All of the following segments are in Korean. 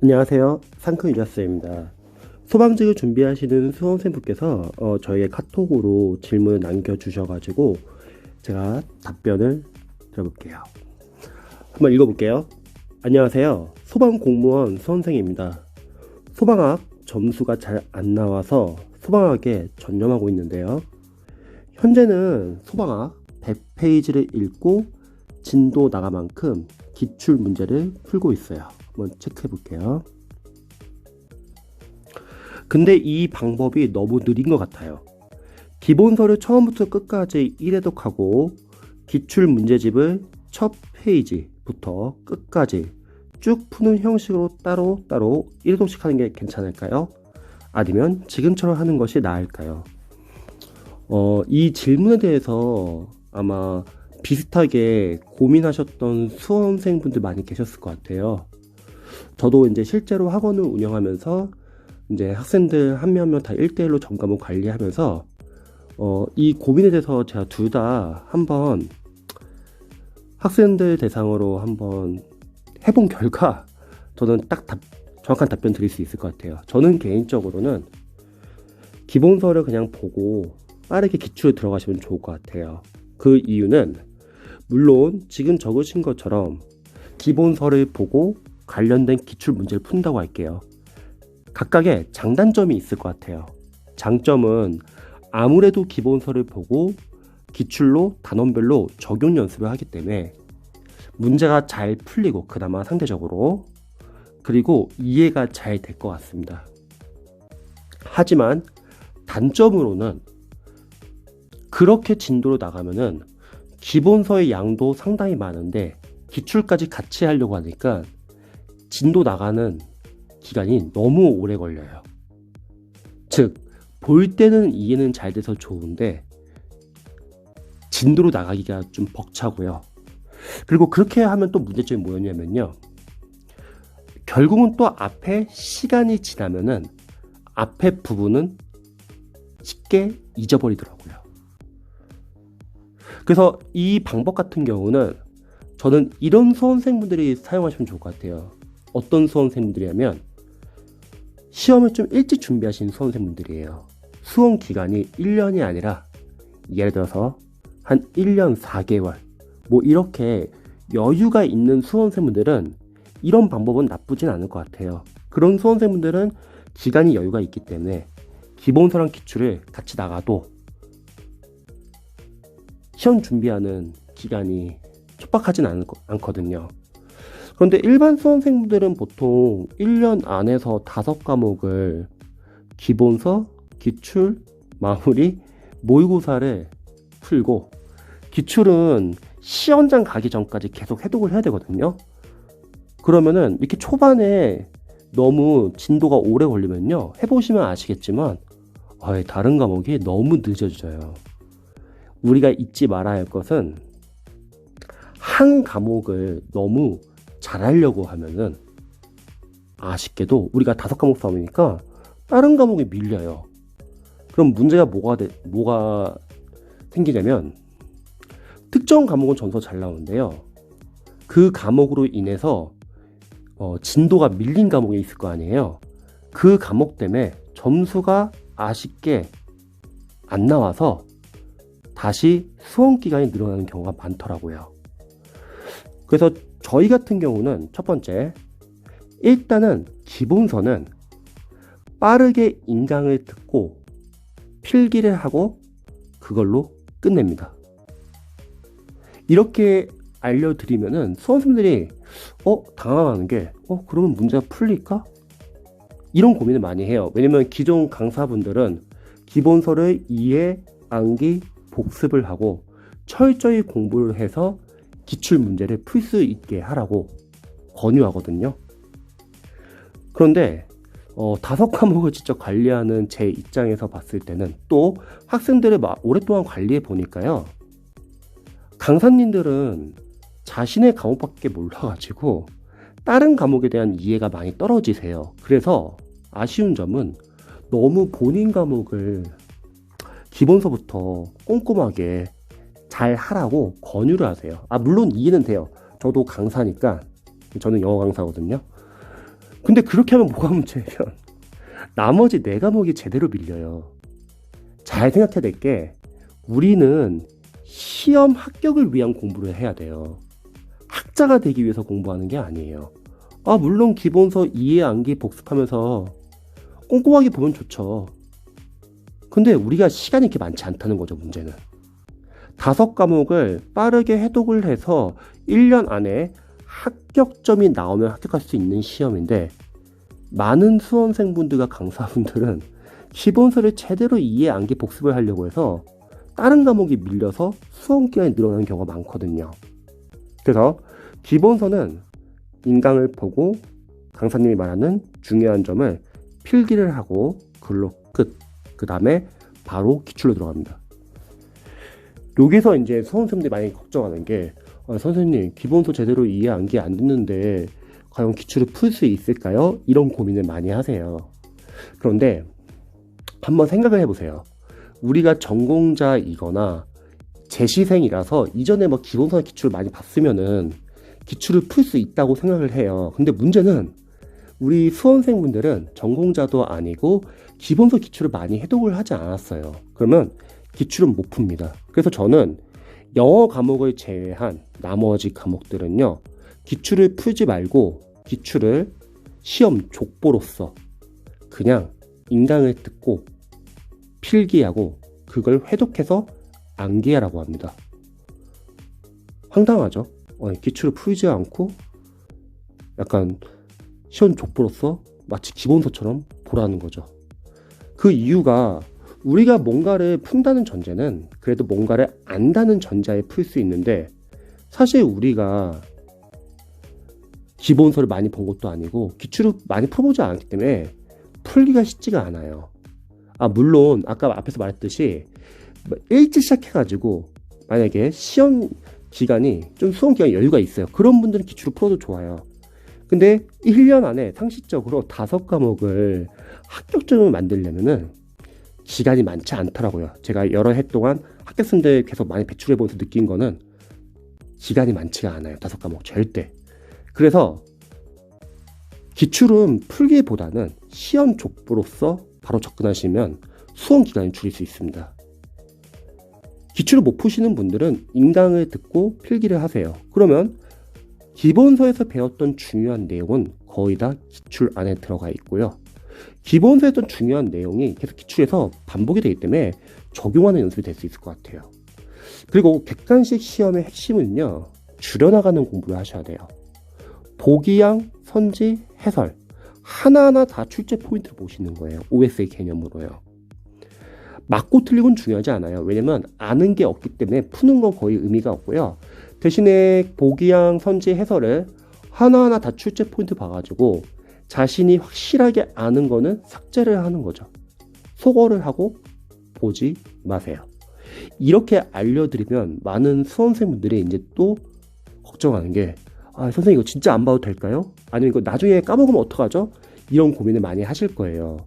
안녕하세요. 상큼 이라스입니다. 소방직을 준비하시는 수험생분께서 저희의 카톡으로 질문을 남겨주셔가지고 제가 답변을 드려볼게요. 한번 읽어볼게요. 안녕하세요. 소방공무원 수험생입니다. 소방학 점수가 잘 안 나와서 소방학에 전념하고 있는데요. 현재는 소방학 100페이지를 읽고 진도 나가만큼 기출 문제를 풀고 있어요. 한번 체크해 볼게요. 근데 이 방법이 너무 느린 것 같아요. 기본서를 처음부터 끝까지 1회독하고 기출 문제집을 첫 페이지부터 끝까지 쭉 푸는 형식으로 따로 1회독씩 하는 게 괜찮을까요? 아니면 지금처럼 하는 것이 나을까요? 이 질문에 대해서 아마 비슷하게 고민하셨던 수험생분들 많이 계셨을 것 같아요. 저도 이제 실제로 학원을 운영하면서 이제 학생들 한 명 한 명 다 1대1로 전과목 관리하면서 이 고민에 대해서 제가 둘 다 한번 학생들 대상으로 한번 해본 결과 저는 딱 정확한 답변 드릴 수 있을 것 같아요. 저는 개인적으로는 기본서를 그냥 보고 빠르게 기출에 들어가시면 좋을 것 같아요. 그 이유는 물론 지금 적으신 것처럼 기본서를 보고 관련된 기출 문제를 푼다고 할게요. 각각의 장단점이 있을 것 같아요. 장점은 아무래도 기본서를 보고 기출로 단원별로 적용 연습을 하기 때문에 문제가 잘 풀리고 그나마 상대적으로 그리고 이해가 잘 될 것 같습니다. 하지만 단점으로는 그렇게 진도로 나가면은 기본서의 양도 상당히 많은데 기출까지 같이 하려고 하니까 진도 나가는 기간이 너무 오래 걸려요. 즉, 볼 때는 이해는 잘 돼서 좋은데 진도로 나가기가 좀 벅차고요. 그리고 그렇게 하면 또 문제점이 뭐였냐면요. 결국은 또 앞에 시간이 지나면은 앞에 부분은 쉽게 잊어버리더라고요. 그래서 이 방법 같은 경우는 저는 이런 수험생분들이 사용하시면 좋을 것 같아요. 어떤 수험생분들이냐면 시험을 좀 일찍 준비하신 수험생분들이에요. 수험 기간이 1년이 아니라 예를 들어서 한 1년 4개월 뭐 이렇게 여유가 있는 수험생분들은 이런 방법은 나쁘진 않을 것 같아요. 그런 수험생분들은 기간이 여유가 있기 때문에 기본서랑 기출을 같이 나가도 시험 준비하는 기간이 촉박하진 않거든요. 그런데 일반 수험생분들은 보통 1년 안에서 5과목을 기본서, 기출, 마무리, 모의고사를 풀고 기출은 시험장 가기 전까지 계속 해독을 해야 되거든요. 그러면은 이렇게 초반에 너무 진도가 오래 걸리면요. 해보시면 아시겠지만 다른 과목이 너무 늦어져요. 우리가 잊지 말아야 할 것은 한 과목을 너무 잘하려고 하면은 아쉽게도 우리가 5과목 수업이니까 다른 과목이 밀려요. 그럼 문제가 뭐가 생기냐면 특정 과목은 점수가 잘 나오는데요. 그 과목으로 인해서 진도가 밀린 과목이 있을 거 아니에요. 그 과목 때문에 점수가 아쉽게 안 나와서 다시 수험 기간이 늘어나는 경우가 많더라고요. 그래서 저희 같은 경우는 첫 번째, 일단은 기본서는 빠르게 인강을 듣고 필기를 하고 그걸로 끝냅니다. 이렇게 알려드리면은 수험생들이 당황하는 게 그러면 문제가 풀릴까? 이런 고민을 많이 해요. 왜냐면 기존 강사분들은 기본서를 이해, 암기, 복습을 하고 철저히 공부를 해서 기출 문제를 풀 수 있게 하라고 권유하거든요. 그런데 5과목을 직접 관리하는 제 입장에서 봤을 때는 또 학생들을 오랫동안 관리해 보니까요. 강사님들은 자신의 과목밖에 몰라가지고 다른 과목에 대한 이해가 많이 떨어지세요. 그래서 아쉬운 점은 너무 본인 과목을 기본서부터 꼼꼼하게 잘 하라고 권유를 하세요. 물론 이해는 돼요. 저도 강사니까, 저는 영어 강사거든요. 근데 그렇게 하면 뭐가 문제냐면 나머지 4과목이 제대로 밀려요. 잘 생각해야 될 게 우리는 시험 합격을 위한 공부를 해야 돼요. 학자가 되기 위해서 공부하는 게 아니에요. 물론 기본서 이해 암기 복습하면서 꼼꼼하게 보면 좋죠. 근데 우리가 시간이 이렇게 많지 않다는 거죠, 문제는. 5과목을 빠르게 해독을 해서 1년 안에 합격점이 나오면 합격할 수 있는 시험인데 많은 수험생분들과 강사분들은 기본서를 제대로 이해 암기 복습을 하려고 해서 다른 과목이 밀려서 수험 기간이 늘어나는 경우가 많거든요. 그래서 기본서는 인강을 보고 강사님이 말하는 중요한 점을 필기를 하고 글로 끝. 그 다음에 바로 기출로 들어갑니다. 여기서 이제 수험생들이 많이 걱정하는 게 선생님 기본서 제대로 이해 암기 안 됐는데 과연 기출을 풀 수 있을까요? 이런 고민을 많이 하세요. 그런데 한번 생각을 해보세요. 우리가 전공자이거나 재시생이라서 이전에 기본서나 기출을 많이 봤으면은 기출을 풀 수 있다고 생각을 해요. 근데 문제는 우리 수험생분들은 전공자도 아니고 기본서 기출을 많이 해독을 하지 않았어요. 그러면 기출은 못 풉니다. 그래서 저는 영어 과목을 제외한 나머지 과목들은요, 기출을 풀지 말고 기출을 시험 족보로서 그냥 인강을 듣고 필기하고 그걸 회독해서 암기하라고 합니다. 황당하죠? 기출을 풀지 않고 약간 시험 족보로서 마치 기본서처럼 보라는 거죠. 그 이유가 우리가 뭔가를 푼다는 전제는 그래도 뭔가를 안다는 전제에 풀 수 있는데 사실 우리가 기본서를 많이 본 것도 아니고 기출을 많이 풀어보지 않았기 때문에 풀기가 쉽지가 않아요. 물론 아까 앞에서 말했듯이 일찍 시작해가지고 만약에 시험 기간이 좀 수험 기간이 여유가 있어요. 그런 분들은 기출을 풀어도 좋아요. 근데 1년 안에 상식적으로 5과목을 합격점을 만들려면은 기간이 많지 않더라고요. 제가 여러 해 동안 합격생들 계속 많이 배출해보면서 느낀 거는 기간이 많지가 않아요. 5과목 절대. 그래서 기출은 풀기보다는 시험 족보로서 바로 접근하시면 수험 기간을 줄일 수 있습니다. 기출을 못 푸시는 분들은 인강을 듣고 필기를 하세요. 그러면 기본서에서 배웠던 중요한 내용은 거의 다 기출 안에 들어가 있고요. 기본서에 했던 중요한 내용이 계속 기출에서 반복이 되기 때문에 적용하는 연습이 될 수 있을 것 같아요. 그리고 객관식 시험의 핵심은요, 줄여나가는 공부를 하셔야 돼요. 보기양, 선지, 해설 하나하나 다 출제 포인트를 보시는 거예요. OSA 개념으로요. 맞고 틀린 건 중요하지 않아요. 왜냐면 아는 게 없기 때문에 푸는 건 거의 의미가 없고요. 대신에 보기양, 선지, 해설을 하나하나 다 출제 포인트 봐가지고 자신이 확실하게 아는 거는 삭제를 하는 거죠. 소거를 하고 보지 마세요. 이렇게 알려드리면 많은 수험생분들이 이제 또 걱정하는 게 선생님 이거 진짜 안 봐도 될까요? 아니면 이거 나중에 까먹으면 어떡하죠? 이런 고민을 많이 하실 거예요.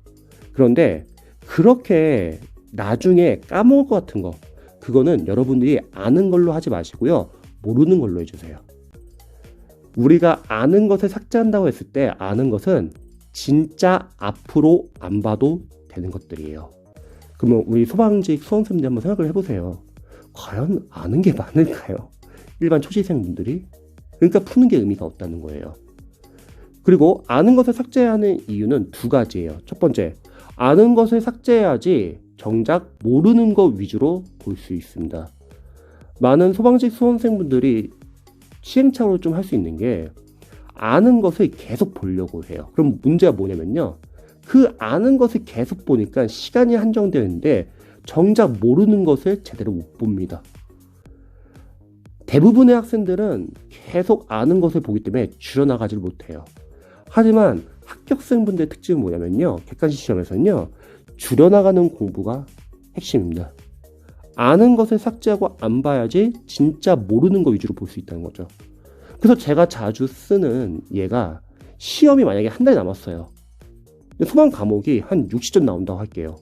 그런데 그렇게 나중에 까먹을 것 같은 거 그거는 여러분들이 아는 걸로 하지 마시고요. 모르는 걸로 해주세요. 우리가 아는 것을 삭제한다고 했을 때 아는 것은 진짜 앞으로 안 봐도 되는 것들이에요. 그러면 우리 소방직 수험생들 한번 생각을 해보세요. 과연 아는 게 많을까요? 일반 초시생분들이? 그러니까 푸는 게 의미가 없다는 거예요. 그리고 아는 것을 삭제하는 이유는 2가지예요. 첫 번째, 아는 것을 삭제해야지 정작 모르는 것 위주로 볼 수 있습니다. 많은 소방직 수험생분들이 시행착오를 좀 할 수 있는 게 아는 것을 계속 보려고 해요. 그럼 문제가 뭐냐면요. 그 아는 것을 계속 보니까 시간이 한정되어 있는데 정작 모르는 것을 제대로 못 봅니다. 대부분의 학생들은 계속 아는 것을 보기 때문에 줄여나가지를 못해요. 하지만 합격생분들의 특징은 뭐냐면요. 객관식 시험에서는요. 줄여나가는 공부가 핵심입니다. 아는 것을 삭제하고 안 봐야지 진짜 모르는 것 위주로 볼 수 있다는 거죠. 그래서 제가 자주 쓰는 얘가 시험이 만약에 한 달 남았어요. 소방 과목이 한 60점 나온다고 할게요.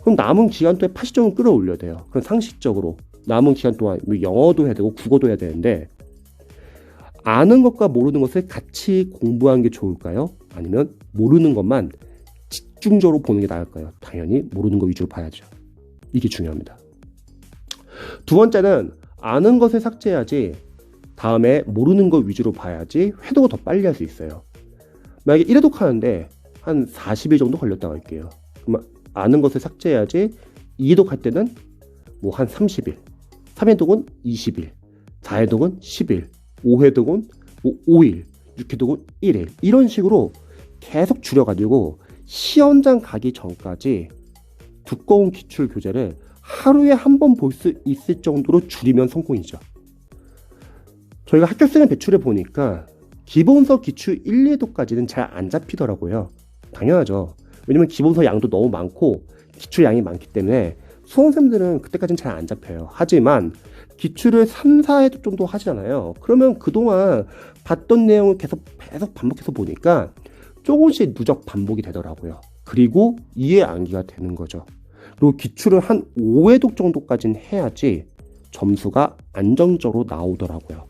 그럼 남은 기간 동안 80점을 끌어올려야 돼요. 그럼 상식적으로 남은 기간 동안 영어도 해야 되고 국어도 해야 되는데 아는 것과 모르는 것을 같이 공부하는 게 좋을까요? 아니면 모르는 것만 집중적으로 보는 게 나을까요? 당연히 모르는 거 위주로 봐야죠. 이게 중요합니다. 두 번째는 아는 것을 삭제해야지 다음에 모르는 것 위주로 봐야지 회독을 더 빨리 할 수 있어요. 만약에 1회독 하는데 한 40일 정도 걸렸다고 할게요. 그럼 아는 것을 삭제해야지 2회독 할 때는 뭐 한 30일, 3회독은 20일, 4회독은 10일, 5회독은 뭐 5일, 6회독은 1일 이런 식으로 계속 줄여가지고 시험장 가기 전까지 두꺼운 기출 교재를 하루에 한 번 볼 수 있을 정도로 줄이면 성공이죠. 저희가 합격수능 배출해 보니까 기본서 기출 1, 2회독까지는 잘 안 잡히더라고요. 당연하죠. 왜냐면 기본서 양도 너무 많고 기출 양이 많기 때문에 수험생들은 그때까지는 잘 안 잡혀요. 하지만 기출을 3, 4회독 정도 하시잖아요. 그러면 그동안 봤던 내용을 계속 반복해서 보니까 조금씩 누적 반복이 되더라고요. 그리고 이해 암기가 되는 거죠. 그리고 기출을 한 5회독 정도까지는 해야지 점수가 안정적으로 나오더라고요.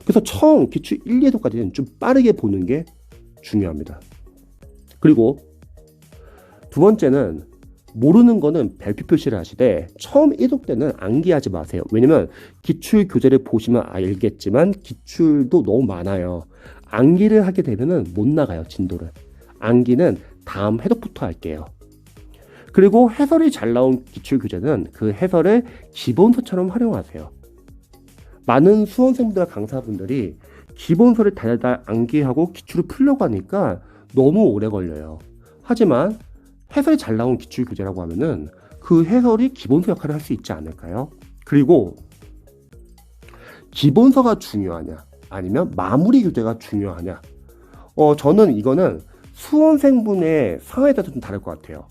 그래서 처음 기출 1, 2회독까지는 좀 빠르게 보는 게 중요합니다. 그리고 두 번째는 모르는 거는 별표 표시를 하시되 처음 1회독 때는 암기하지 마세요. 왜냐면 기출 교재를 보시면 알겠지만 기출도 너무 많아요. 암기를 하게 되면은 못 나가요, 진도를. 암기는 다음 회독부터 할게요. 그리고 해설이 잘 나온 기출 교재는 그 해설을 기본서처럼 활용하세요. 많은 수험생분들과 강사분들이 기본서를 달달 암기하고 기출을 풀려고 하니까 너무 오래 걸려요. 하지만 해설이 잘 나온 기출 교재라고 하면은 그 해설이 기본서 역할을 할 수 있지 않을까요? 그리고 기본서가 중요하냐 아니면 마무리 교재가 중요하냐, 저는 이거는 수험생분의 상황에 따라서 좀 다를 것 같아요.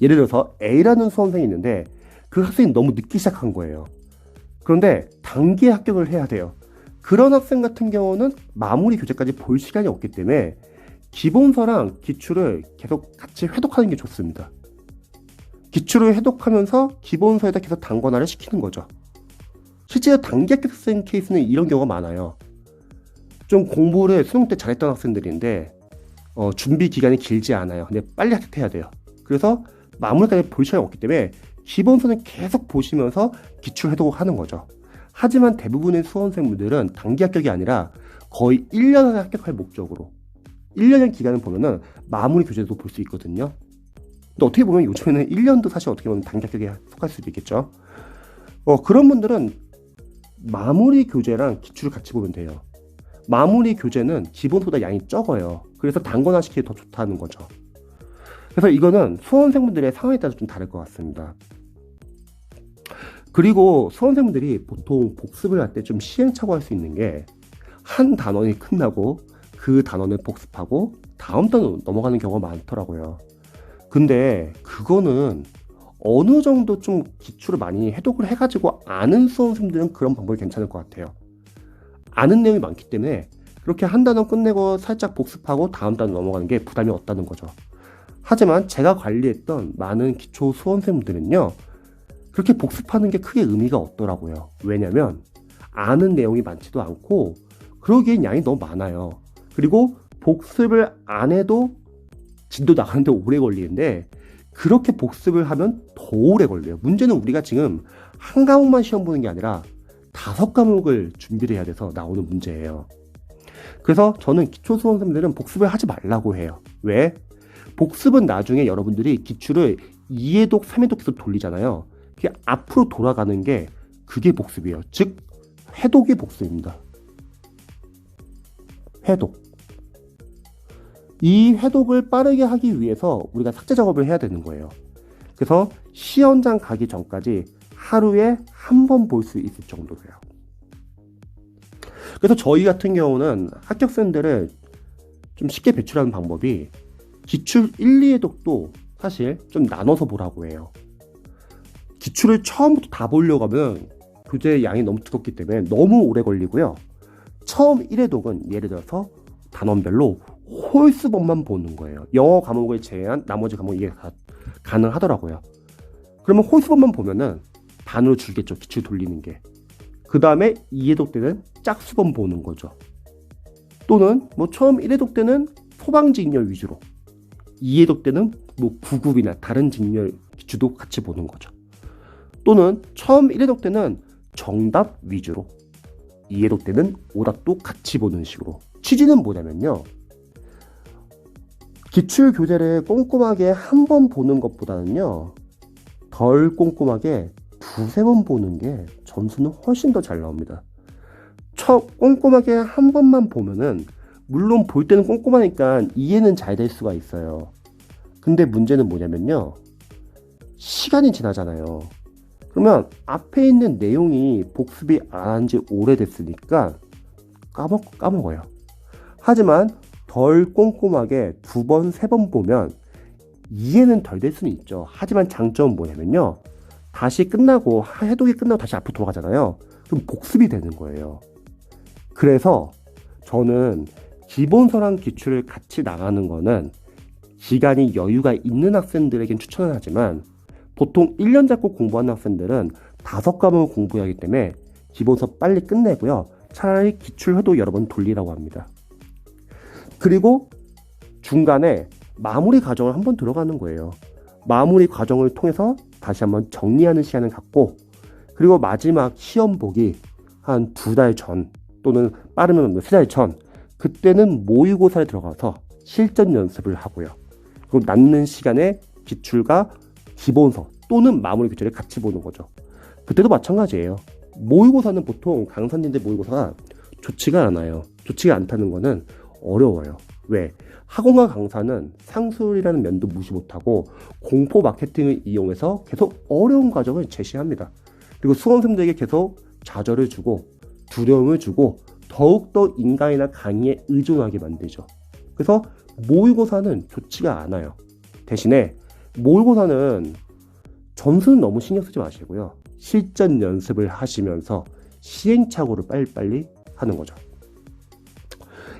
예를 들어서 A라는 수험생이 있는데 그 학생이 너무 늦게 시작한 거예요. 그런데 단기에 합격을 해야 돼요. 그런 학생 같은 경우는 마무리 교재까지 볼 시간이 없기 때문에 기본서랑 기출을 계속 같이 회독하는 게 좋습니다. 기출을 회독하면서 기본서에다 계속 단권화를 시키는 거죠. 실제로 단기 합격생 케이스는 이런 경우가 많아요. 좀 공부를 수능 때 잘했던 학생들인데 준비 기간이 길지 않아요. 근데 빨리 합격해야 돼요. 그래서 마무리까지 볼 시간이 없기 때문에 기본서는 계속 보시면서 기출 회독을 하는 거죠. 하지만 대부분의 수험생분들은 단기 합격이 아니라 거의 1년 안에 합격할 목적으로 1년의 기간을 보면은 마무리 교재도 볼 수 있거든요. 근데 어떻게 보면 요즘에는 1년도 사실 어떻게 보면 단기 합격에 속할 수도 있겠죠. 그런 분들은 마무리 교재랑 기출을 같이 보면 돼요. 마무리 교재는 기본보다 양이 적어요. 그래서 단권화 시키기 더 좋다는 거죠. 그래서 이거는 수험생분들의 상황에 따라서 좀 다를 것 같습니다. 그리고 수험생분들이 보통 복습을 할 때 좀 시행착오 할 수 있는 게 한 단원이 끝나고 그 단원을 복습하고 다음 단원 넘어가는 경우가 많더라고요. 근데 그거는 어느 정도 좀 기출을 많이 해독을 해가지고 아는 수험생들은 그런 방법이 괜찮을 것 같아요. 아는 내용이 많기 때문에 그렇게 한 단원 끝내고 살짝 복습하고 다음 단원 넘어가는 게 부담이 없다는 거죠. 하지만 제가 관리했던 많은 기초 수험생들은요, 그렇게 복습하는 게 크게 의미가 없더라고요. 왜냐면 아는 내용이 많지도 않고 그러기엔 양이 너무 많아요. 그리고 복습을 안 해도 진도 나가는데 오래 걸리는데 그렇게 복습을 하면 더 오래 걸려요. 문제는 우리가 지금 한 과목만 시험 보는 게 아니라 5과목을 준비를 해야 돼서 나오는 문제예요. 그래서 저는 기초 수험생들은 복습을 하지 말라고 해요. 왜? 복습은 나중에 여러분들이 기출을 2회독, 3회독 계속 돌리잖아요. 그게 앞으로 돌아가는 게 그게 복습이에요. 즉 회독이 복습입니다. 회독. 이 회독을 빠르게 하기 위해서 우리가 삭제 작업을 해야 되는 거예요. 그래서 시험장 가기 전까지 하루에 한 번 볼 수 있을 정도로요. 그래서 저희 같은 경우는 합격생들을 좀 쉽게 배출하는 방법이 기출 1, 2회독도 사실 좀 나눠서 보라고 해요. 기출을 처음부터 다 보려고 하면 교재 양이 너무 두껍기 때문에 너무 오래 걸리고요. 처음 1회독은 예를 들어서 단원별로 홀수본만 보는 거예요. 영어 과목을 제외한 나머지 과목 이게 다 가능하더라고요. 그러면 홀수본만 보면은 반으로 줄겠죠. 기출 돌리는 게. 그 다음에 2회독 때는 짝수번 보는 거죠. 또는 뭐 처음 1회독 때는 소방직렬 위주로, 2회독 때는 뭐 구급이나 다른 직렬 기출도 같이 보는 거죠. 또는 처음 1회독 때는 정답 위주로, 2회독 때는 오답도 같이 보는 식으로. 취지는 뭐냐면요, 기출 교재를 꼼꼼하게 한 번 보는 것보다는요, 덜 꼼꼼하게 두세 번 보는 게 점수는 훨씬 더 잘 나옵니다. 꼼꼼하게 한 번만 보면은 물론 볼 때는 꼼꼼하니까 이해는 잘 될 수가 있어요. 근데 문제는 뭐냐면요, 시간이 지나잖아요. 그러면 앞에 있는 내용이 복습이 안 한 지 오래됐으니까 까먹어요. 하지만 덜 꼼꼼하게 두 번, 세 번 보면 이해는 덜 될 수는 있죠. 하지만 장점은 뭐냐면요, 다시 끝나고, 해독이 끝나고 다시 앞으로 돌아가잖아요. 그럼 복습이 되는 거예요. 그래서 저는 기본서랑 기출을 같이 나가는 거는 기간이 여유가 있는 학생들에겐 추천을 하지만, 보통 1년 잡고 공부하는 학생들은 5과목을 공부해야 하기 때문에 기본서 빨리 끝내고요, 차라리 기출해도 여러 번 돌리라고 합니다. 그리고 중간에 마무리 과정을 한번 들어가는 거예요. 마무리 과정을 통해서 다시 한번 정리하는 시간을 갖고, 그리고 마지막 시험 보기 한 2달 전 또는 빠르면 3달 전, 그때는 모의고사에 들어가서 실전 연습을 하고요. 그리고 남는 시간에 기출과 기본서 또는 마무리 교재를 같이 보는 거죠. 그때도 마찬가지예요. 모의고사는 보통 강사님들 모의고사가 좋지가 않아요. 좋지가 않다는 거는 어려워요. 왜? 학원과 강사는 상술이라는 면도 무시 못하고 공포 마케팅을 이용해서 계속 어려운 과정을 제시합니다. 그리고 수험생들에게 계속 좌절을 주고 두려움을 주고 더욱더 인강이나 강의에 의존하게 만들죠. 그래서 모의고사는 좋지가 않아요. 대신에 모의고사는 점수는 너무 신경 쓰지 마시고요, 실전 연습을 하시면서 시행착오를 빨리빨리 하는 거죠.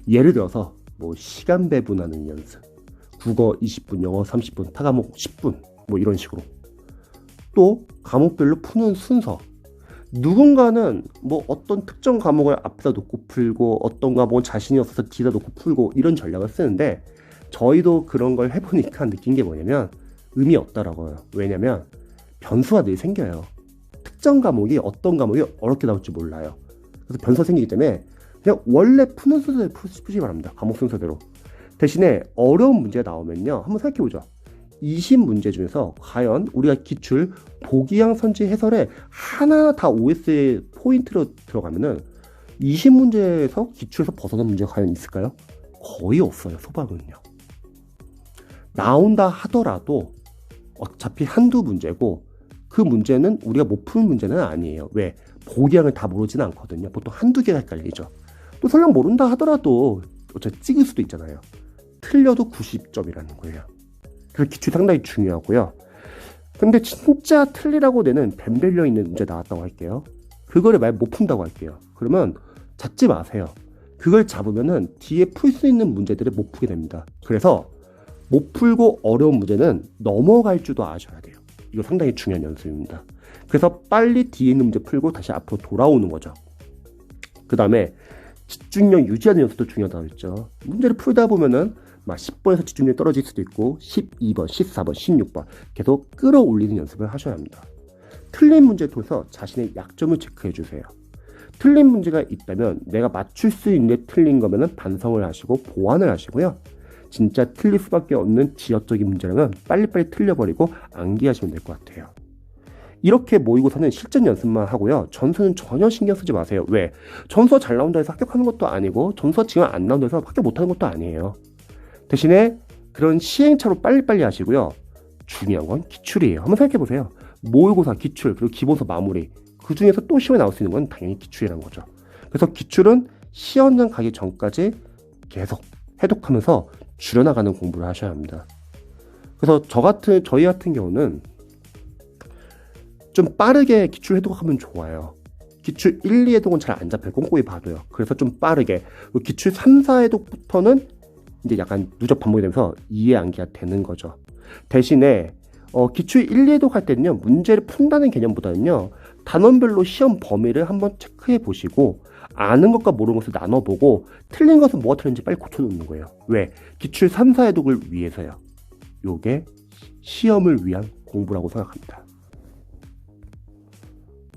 예를 들어서 뭐 시간 배분하는 연습, 국어 20분, 영어 30분, 타과목 10분, 뭐 이런 식으로. 또 과목별로 푸는 순서, 누군가는 뭐 어떤 특정 과목을 앞에다 놓고 풀고 어떤 과목은 자신이 없어서 뒤에다 놓고 풀고 이런 전략을 쓰는데, 저희도 그런 걸 해보니까 느낀 게 뭐냐면 의미 없더라고요. 왜냐면 변수가 늘 생겨요. 특정 과목이 어떤 과목이 어렵게 나올지 몰라요. 그래서 변수가 생기기 때문에 그냥 원래 푸는 순서대로 푸시기 바랍니다. 과목 순서대로. 대신에 어려운 문제가 나오면요, 한번 생각해보죠. 20문제 중에서 과연 우리가 기출 보기양 선지 해설에 하나 다 OS의 포인트로 들어가면은 20문제에서 기출에서 벗어난 문제가 과연 있을까요? 거의 없어요. 소방은요. 나온다 하더라도 어차피 한두 문제고, 그 문제는 우리가 못 푸는 문제는 아니에요. 왜? 보기양을 다 모르지는 않거든요. 보통 한두 개가 헷갈리죠. 또 설령 모른다 하더라도 어차피 찍을 수도 있잖아요. 틀려도 90점이라는 거예요. 그래서 기출이 상당히 중요하고요. 근데 진짜 틀리라고 내는 뱀벨려 있는 문제 나왔다고 할게요. 그거를 만약 못 푼다고 할게요. 그러면 잡지 마세요. 그걸 잡으면은 뒤에 풀 수 있는 문제들을 못 푸게 됩니다. 그래서 못 풀고 어려운 문제는 넘어갈 줄도 아셔야 돼요. 이거 상당히 중요한 연습입니다. 그래서 빨리 뒤에 있는 문제 풀고 다시 앞으로 돌아오는 거죠. 그 다음에 집중력 유지하는 연습도 중요하다고 했죠. 문제를 풀다 보면은 막 10번에서 집중력이 떨어질 수도 있고 12번, 14번, 16번 계속 끌어올리는 연습을 하셔야 합니다. 틀린 문제를 통해서 자신의 약점을 체크해 주세요. 틀린 문제가 있다면 내가 맞출 수 있는데 틀린 거면은 반성을 하시고 보완을 하시고요. 진짜 틀릴 수밖에 없는 지역적인 문제라면 빨리빨리 틀려버리고 암기하시면 될 것 같아요. 이렇게 모의고사는 실전 연습만 하고요. 점수는 전혀 신경 쓰지 마세요. 왜? 점수가 잘 나온다 해서 합격하는 것도 아니고 점수가 지금 안 나온다 해서 합격 못하는 것도 아니에요. 대신에 그런 시행착오로 빨리빨리 하시고요. 중요한 건 기출이에요. 한번 생각해보세요. 모의고사, 기출, 그리고 기본서 마무리, 그 중에서 또 시험에 나올 수 있는 건 당연히 기출이라는 거죠. 그래서 기출은 시험장 가기 전까지 계속 해독하면서 줄여나가는 공부를 하셔야 합니다. 그래서 저희 같은 경우는 좀 빠르게 기출 해독하면 좋아요. 기출 1, 2해독은 잘 안 잡혀요. 꼼꼼히 봐도요. 그래서 좀 빠르게. 기출 3, 4해독부터는 이제 약간 누적 반복이 되면서 이해 암기가 되는 거죠. 대신에 기출 1, 2해독 할 때는요, 문제를 푼다는 개념보다는요, 단원별로 시험 범위를 한번 체크해 보시고 아는 것과 모르는 것을 나눠보고 틀린 것은 뭐가 틀린지 빨리 고쳐놓는 거예요. 왜? 기출 3, 4회독을 위해서요. 요게 시험을 위한 공부라고 생각합니다.